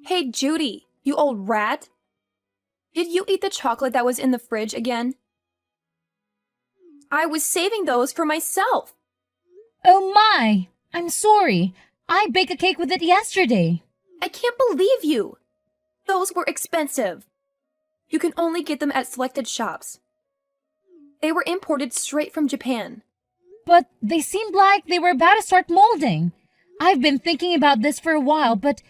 Hey, Judy, you old rat. Did you eat the chocolate that was in the fridge again? I was saving those for myself. Oh my! I'm sorry. I baked a cake with it yesterday. I can't believe you. Those were expensive. You can only get them at selected shops. They were imported straight from Japan. But they seemed like they were about to start molding. I've been thinking about this for a while, but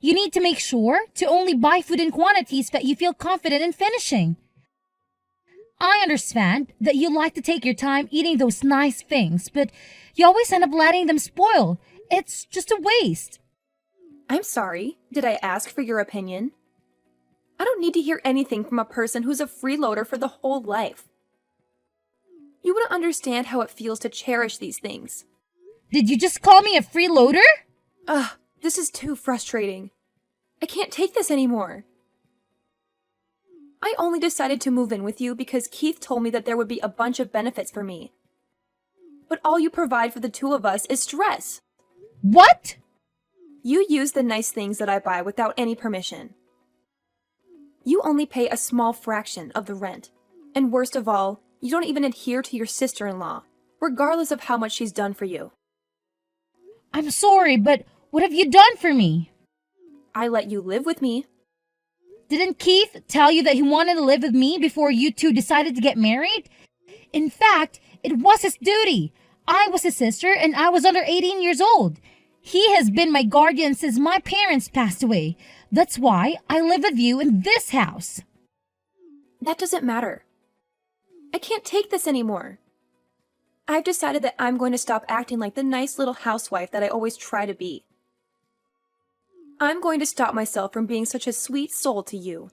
you need to make sure to only buy food in quantities that you feel confident in finishing. I understand that you like to take your time eating those nice things, but you always end up letting them spoil. It's just a waste. I'm sorry. Did I ask for your opinion? I don't need to hear anything from a person who's a freeloader for the whole life. You wouldn't understand how it feels to cherish these things. Did you just call me a freeloader? Ugh, this is too frustrating. I can't take this anymore. I only decided to move in with you because Keith told me that there would be a bunch of benefits for me. But all you provide for the two of us is stress. What? You use the nice things that I buy without any permission. You only pay a small fraction of the rent. And worst of all, you don't even adhere to your sister-in-law, regardless of how much she's done for you. I'm sorry, but what have you done for me? I let you live with me. Didn't Keith tell you that he wanted to live with me before you two decided to get married? In fact, it was his duty. I was his sister and I was under 18 years old. He has been my guardian since my parents passed away. That's why I live with you in this house. That doesn't matter. I can't take this anymore. I've decided that I'm going to stop acting like the nice little housewife that I always try to be. I'm going to stop myself from being such a sweet soul to you.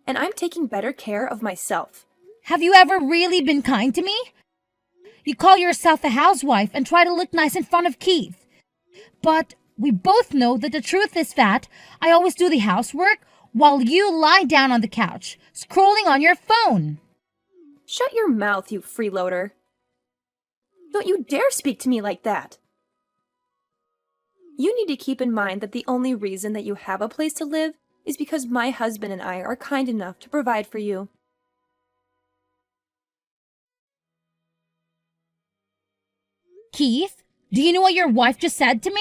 And I'm taking better care of myself. Have you ever really been kind to me? You call yourself a housewife and try to look nice in front of Keith. But we both know that the truth is that I always do the housework while you lie down on the couch, scrolling on your phone. Shut your mouth, you freeloader. Don't you dare speak to me like that. You need to keep in mind that the only reason that you have a place to live is because my husband and I are kind enough to provide for you. Keith, do you know what your wife just said to me?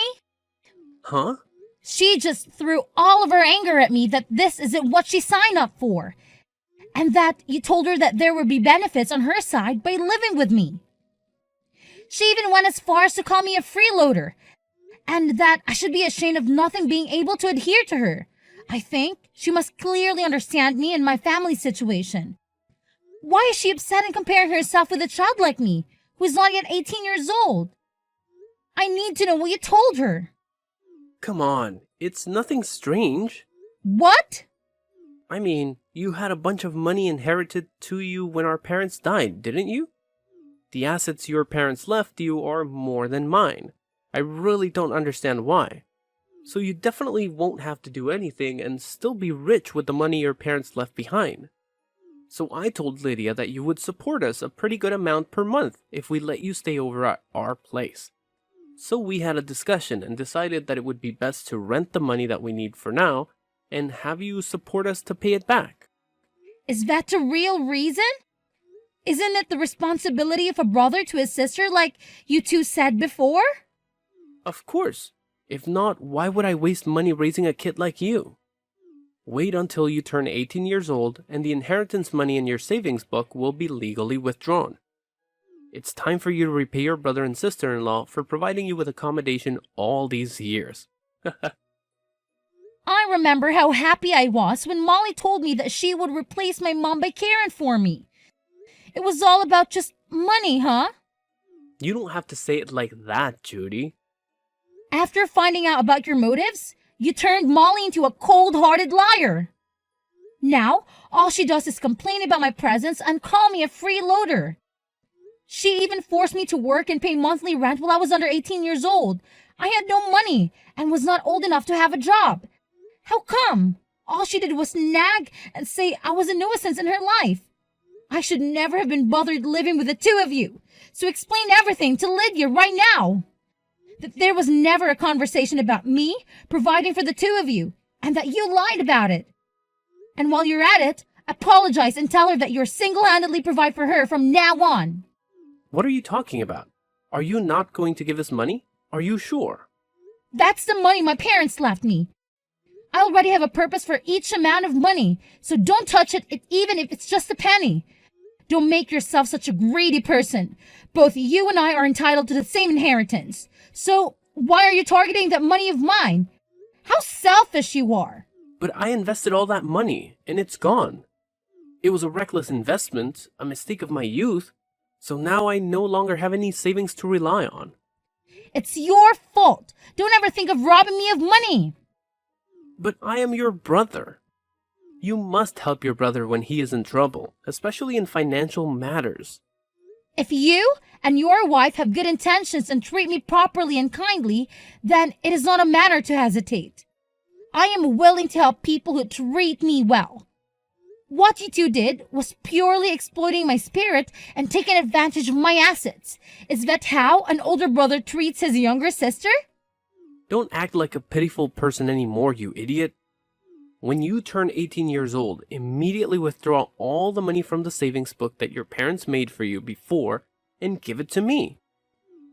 Huh? She just threw all of her anger at me that this isn't what she signed up for. And that you told her that there would be benefits on her side by living with me. She even went as far as to call me a freeloader. And that I should be ashamed of nothing being able to adhere to her. I think she must clearly understand me and my family situation. Why is she upset and comparing herself with a child like me, who is not yet 18 years old? I need to know what you told her. Come on, it's nothing strange. What? I mean, you had a bunch of money inherited to you when our parents died, didn't you? The assets your parents left you are more than mine. I really don't understand why. So you definitely won't have to do anything and still be rich with the money your parents left behind. So I told Lydia that you would support us a pretty good amount per month if we let you stay over at our place. So we had a discussion and decided that it would be best to rent the money that we need for now and have you support us to pay it back. Is that the real reason? Isn't it the responsibility of a brother to his sister like you two said before? Of course. If not, why would I waste money raising a kid like you? Wait until you turn 18 years old and the inheritance money in your savings book will be legally withdrawn. It's time for you to repay your brother and sister-in-law for providing you with accommodation all these years. I remember how happy I was when Molly told me that she would replace my mom by caring for me. It was all about just money, huh? You don't have to say it like that, Judy. After finding out about your motives, you turned Molly into a cold-hearted liar. Now, all she does is complain about my presence and call me a freeloader. She even forced me to work and pay monthly rent while I was under 18 years old. I had no money and was not old enough to have a job. How come? All she did was nag and say I was a nuisance in her life. I should never have been bothered living with the two of you. So explain everything to Lydia right now. that there was never a conversation about me providing for the two of you, and that you lied about it. And while you're at it, apologize and tell her that you're single-handedly provide for her from now on. What are you talking about? Are you not going to give us money? Are you sure? That's the money my parents left me. I already have a purpose for each amount of money, so don't touch it even if it's just a penny. Don't make yourself such a greedy person. Both you and I are entitled to the same inheritance. So why are you targeting that money of mine? How selfish you are. But I invested all that money, and it's gone. It was a reckless investment, a mistake of my youth, so now I no longer have any savings to rely on. It's your fault. Don't ever think of robbing me of money. But I am your brother. You must help your brother when he is in trouble, especially in financial matters. If you and your wife have good intentions and treat me properly and kindly, then it is not a matter to hesitate. I am willing to help people who treat me well. What you two did was purely exploiting my spirit and taking advantage of my assets. Is that how an older brother treats his younger sister? Don't act like a pitiful person anymore, you idiot. When you turn 18 years old, immediately withdraw all the money from the savings book that your parents made for you before and give it to me.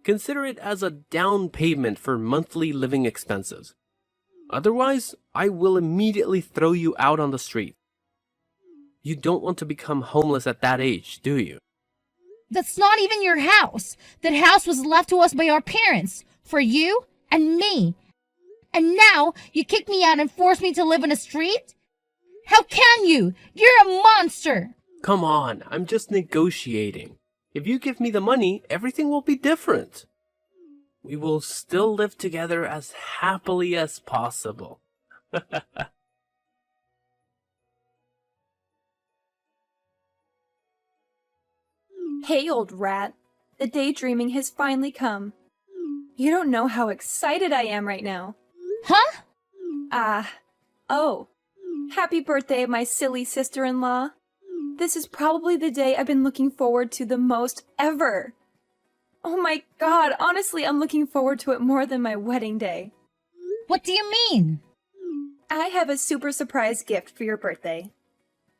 Consider it as a down payment for monthly living expenses. Otherwise, I will immediately throw you out on the street. You don't want to become homeless at that age, do you? That's not even your house. That house was left to us by our parents, for you and me. And now you kick me out and force me to live in a street? How can you? You're a monster. Come on, I'm just negotiating. If you give me the money, everything will be different. We will still live together as happily as possible. Hey, old rat. The daydreaming has finally come. You don't know how excited I am right now. Huh? Oh. Happy birthday, my silly sister-in-law. This is probably the day I've been looking forward to the most ever. Oh my god, honestly, I'm looking forward to it more than my wedding day. What do you mean? I have a super surprise gift for your birthday.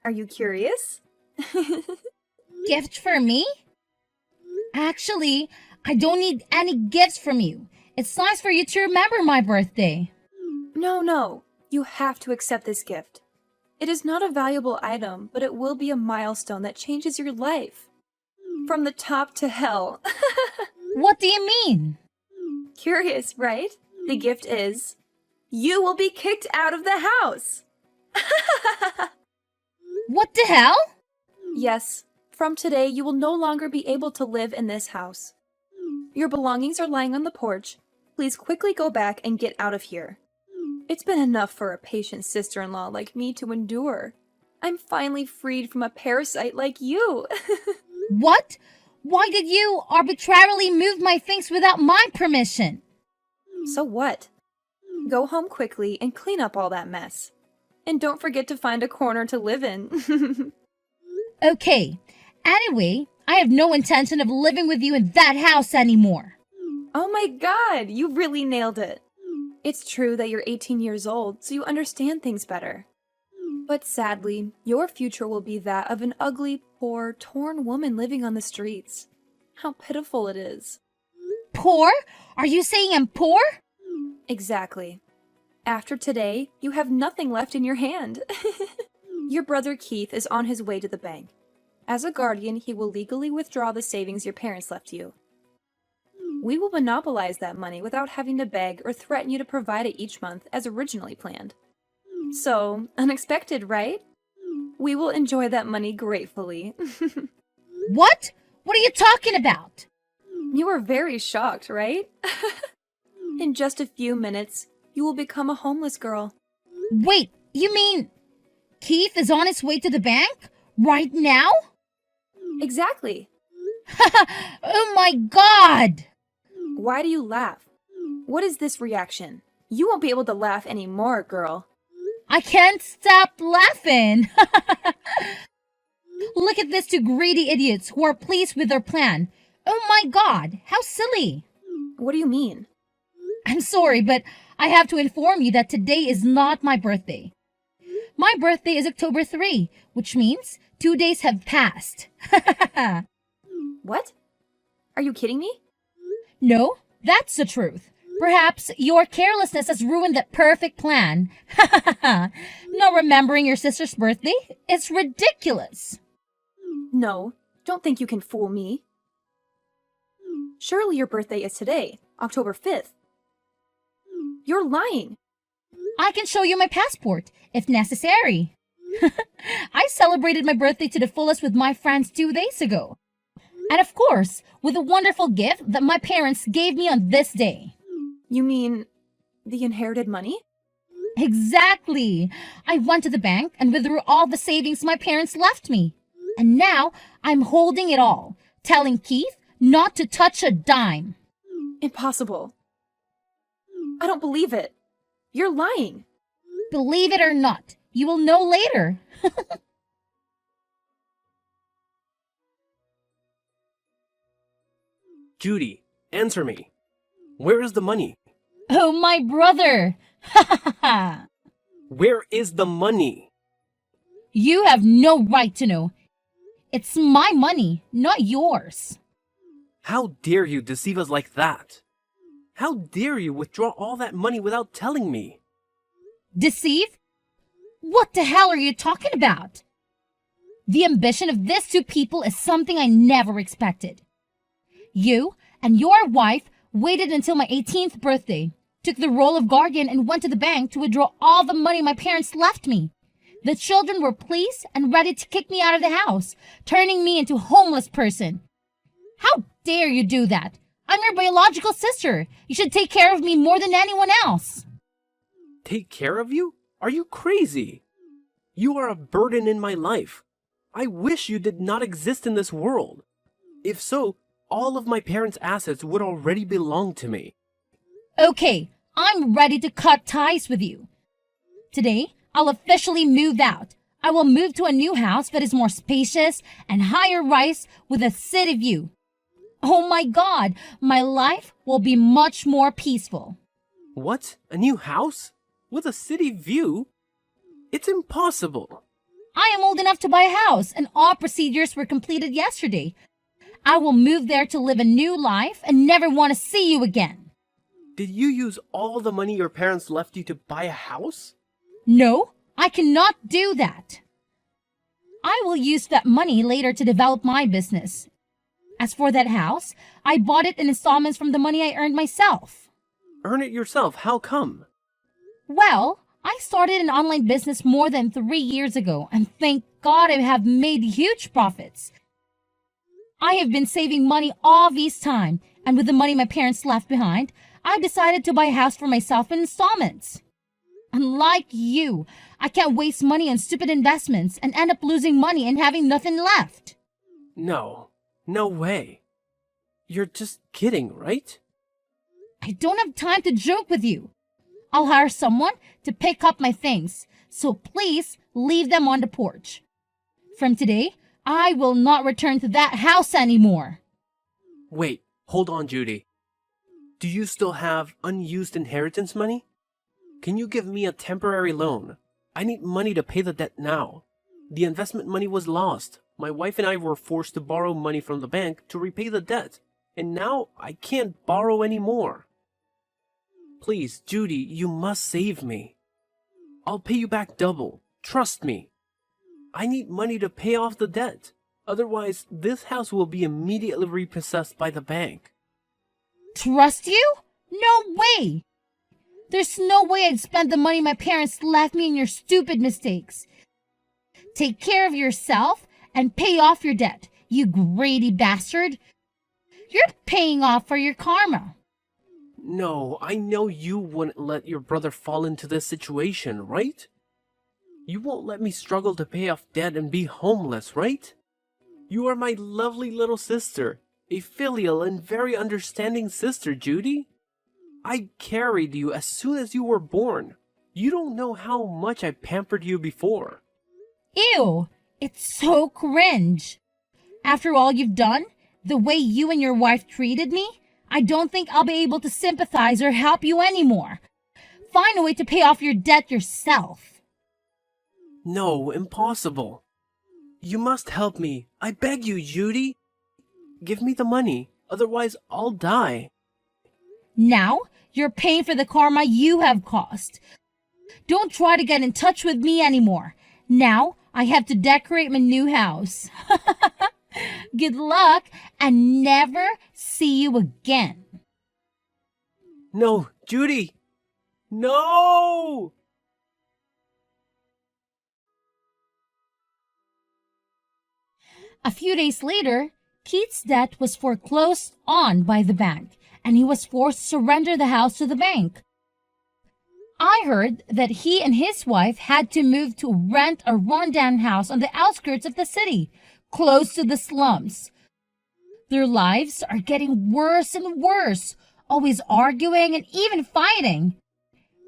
Are you curious? Gift for me? Actually, I don't need any gifts from you. It's nice for you to remember my birthday. No. You have to accept this gift. It is not a valuable item, but it will be a milestone that changes your life. From the top to hell. What do you mean? Curious, right? The gift is, you will be kicked out of the house. What the hell? Yes, from today you will no longer be able to live in this house. Your belongings are lying on the porch. Please quickly go back and get out of here. It's been enough for a patient sister-in-law like me to endure. I'm finally freed from a parasite like you. What? Why did you arbitrarily move my things without my permission? So what? Go home quickly and clean up all that mess. And don't forget to find a corner to live in. Okay. Anyway, I have no intention of living with you in that house anymore. Oh my god, you really nailed it. It's true that you're 18 years old, so you understand things better. But sadly, your future will be that of an ugly, poor, torn woman living on the streets. How pitiful it is. Poor? Are you saying I'm poor? Exactly. After today, you have nothing left in your hand. Your brother Keith is on his way to the bank. As a guardian, he will legally withdraw the savings your parents left you. We will monopolize that money without having to beg or threaten you to provide it each month as originally planned. So, unexpected, right? We will enjoy that money gratefully. What? What are you talking about? You were very shocked, right? In just a few minutes, you will become a homeless girl. Wait, you mean Keith is on his way to the bank? Right now? Exactly. Oh my god! Why do you laugh? What is this reaction? You won't be able to laugh anymore, girl. I can't stop laughing. Look at these two greedy idiots who are pleased with their plan. Oh my god, how silly. What do you mean? I'm sorry, but I have to inform you that today is not my birthday. My birthday is October 3, which means 2 days have passed. What? Are you kidding me? No, that's the truth. Perhaps your carelessness has ruined that perfect plan. Not remembering your sister's birthday? It's ridiculous. No, don't think you can fool me. Surely your birthday is today, October 5th. You're lying. I can show you my passport, if necessary. I celebrated my birthday to the fullest with my friends 2 days ago. And of course, with a wonderful gift that my parents gave me on this day. You mean the inherited money? Exactly. I went to the bank and withdrew all the savings my parents left me. And now I'm holding it all, telling Keith not to touch a dime. Impossible. I don't believe it. You're lying. Believe it or not, you will know later. Judy, answer me. Where is the money? Oh, my brother. Where is the money? You have no right to know. It's my money, not yours. How dare you deceive us like that? How dare you withdraw all that money without telling me? Deceive? What the hell are you talking about? The ambition of these two people is something I never expected. You and your wife waited until my 18th birthday, took the role of guardian, and went to the bank to withdraw all the money my parents left me. The children were pleased and ready to kick me out of the house, turning me into a homeless person. How dare you do that? I'm your biological sister. You should take care of me more than anyone else. Take care of you? Are you crazy? You are a burden in my life. I wish you did not exist in this world. If so, all of my parents' assets would already belong to me. Okay, I'm ready to cut ties with you. Today, I'll officially move out. I will move to a new house that is more spacious and higher rise with a city view. Oh my God, my life will be much more peaceful. What? A new house? With a city view? It's impossible. I am old enough to buy a house, and all procedures were completed yesterday. I will move there to live a new life and never want to see you again. Did you use all the money your parents left you to buy a house? No, I cannot do that. I will use that money later to develop my business. As for that house, I bought it in installments from the money I earned myself. Earn it yourself, how come? Well, I started an online business more than 3 years ago, and thank God I have made huge profits. I have been saving money all this time, and with the money my parents left behind, I decided to buy a house for myself in installments. Unlike you, I can't waste money on stupid investments and end up losing money and having nothing left. No way. You're just kidding, right? I don't have time to joke with you. I'll hire someone to pick up my things, so please leave them on the porch. From today, I will not return to that house anymore. Wait, hold on, Judy. Do you still have unused inheritance money? Can you give me a temporary loan? I need money to pay the debt now. The investment money was lost. My wife and I were forced to borrow money from the bank to repay the debt, and now I can't borrow anymore. Please, Judy, you must save me. I'll pay you back double. Trust me. I need money to pay off the debt. Otherwise, this house will be immediately repossessed by the bank. Trust you? No way! There's no way I'd spend the money my parents left me in your stupid mistakes. Take care of yourself and pay off your debt, you greedy bastard. You're paying off for your karma. No, I know you wouldn't let your brother fall into this situation, right? You won't let me struggle to pay off debt and be homeless, right? You are my lovely little sister, a filial and very understanding sister, Judy. I carried you as soon as you were born. You don't know how much I pampered you before. Ew, it's so cringe. After all you've done, the way you and your wife treated me, I don't think I'll be able to sympathize or help you anymore. Find a way to pay off your debt yourself. No, impossible. You must help me. I beg you, Judy. Give me the money, otherwise I'll die. Now, you're paying for the karma you have caused. Don't try to get in touch with me anymore. Now, I have to decorate my new house. Good luck and never see you again. No, Judy! No! A few days later, Keith's debt was foreclosed on by the bank, and he was forced to surrender the house to the bank. I heard that he and his wife had to move to rent a rundown house on the outskirts of the city, close to the slums. Their lives are getting worse and worse, always arguing and even fighting.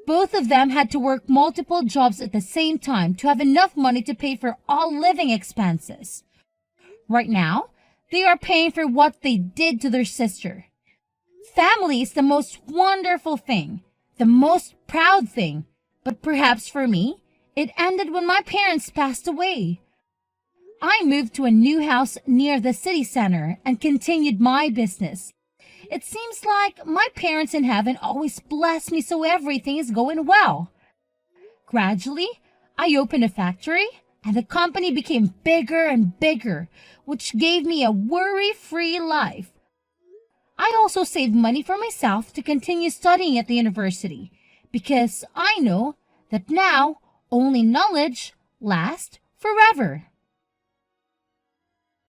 Both of them had to work multiple jobs at the same time to have enough money to pay for all living expenses. Right now, they are paying for what they did to their sister. Family is the most wonderful thing, the most proud thing, but perhaps for me, it ended when my parents passed away. I moved to a new house near the city center and continued my business. It seems like my parents in heaven always bless me so everything is going well. Gradually, I opened a factory and the company became bigger and bigger, which gave me a worry-free life. I also saved money for myself to continue studying at the university because I know that now only knowledge lasts forever.